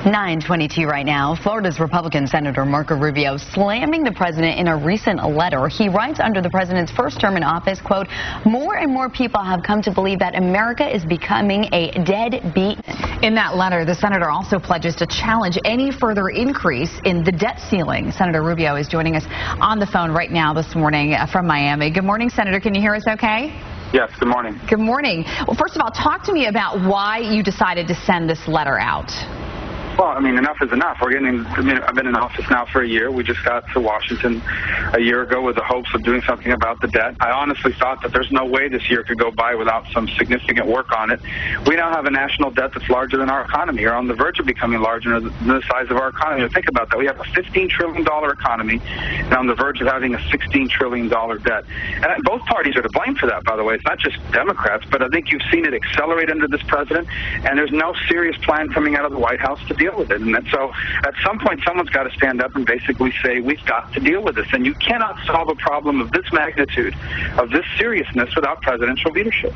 9:22 right now. Florida's Republican Senator Marco Rubio slamming the president in a recent letter. He writes under the president's first term in office, quote, "More and more people have come to believe that America is becoming a deadbeat." In that letter, the senator also pledges to challenge any further increase in the debt ceiling. Senator Rubio is joining us on the phone right now this morning from Miami. Good morning, Senator. Can you hear us okay? Yes, good morning. Good morning. Well, first of all, talk to me about why you decided to send this letter out. Well, I mean, enough is enough. I've been in office now for a year. We just got to Washington a year ago with the hopes of doing something about the debt. I honestly thought that there's no way this year could go by without some significant work on it. We now have a national debt that's larger than our economy, or on the verge of becoming larger than the size of our economy. Now, think about that. We have a $15 trillion economy and on the verge of having a $16 trillion debt. And both parties are to blame for that, by the way. It's not just Democrats, but I think you've seen it accelerate under this president, and there's no serious plan coming out of the White House to deal with it. And so at some point, someone's got to stand up and basically say, we've got to deal with this. And you cannot solve a problem of this magnitude, of this seriousness, without presidential leadership.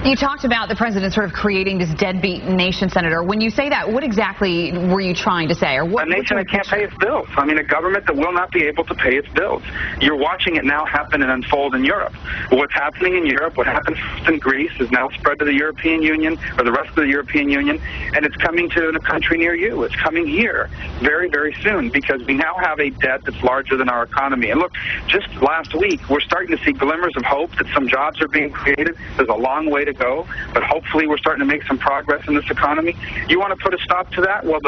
You talked about the president sort of creating this deadbeat nation, Senator. When you say that, what exactly were you trying to say? Or what, a nation that can't pay its bills. I mean, a government that will not be able to pay its bills. You're watching it now happen and unfold in Europe. What's happening in Europe, what happened in Greece, is now spread to the European Union, or the rest of the European Union, and it's coming to a country near you. It's coming here very, very soon, because we now have a debt that's larger than our economy. And look, just last week, we're starting to see glimmers of hope that some jobs are being created. There's a long way to go, but hopefully we're starting to make some progress in this economy. You want to put a stop to that? Well,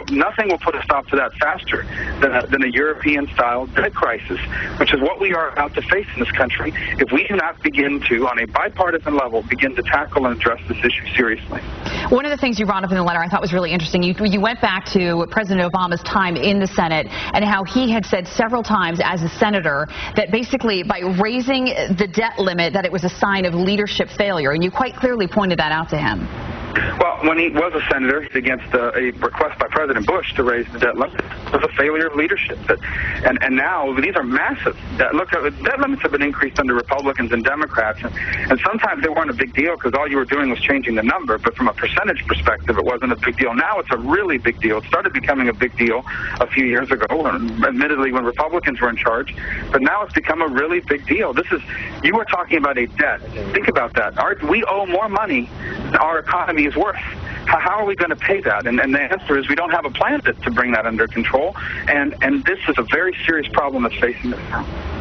nothing will put a stop to that faster than a European-style debt crisis, which is what we are about to face in this country if we do not begin to, on a bipartisan level, begin to tackle and address this issue seriously. One of the things you brought up in the letter I thought was really interesting. You went back to President Obama's time in the Senate and how he had said several times as a senator that basically by raising the debt limit that it was a sign of leadership failure, and you quite clearly pointed that out to him. Well, when he was a senator against a request by President Bush to raise the debt limit, it was a failure of leadership. And now these are massive. Look, debt limits have been increased under Republicans and Democrats, and sometimes they weren't a big deal because all you were doing was changing the number, but from a percentage perspective, it wasn't a big deal. Now it's a really big deal. It started becoming a big deal a few years ago, admittedly when Republicans were in charge, but now it's become a really big deal. You were talking about a debt. Think about that. We owe more money than our economy is worth. How are we going to pay that? And the answer is we don't have a plan to bring that under control, and this is a very serious problem that's facing us now.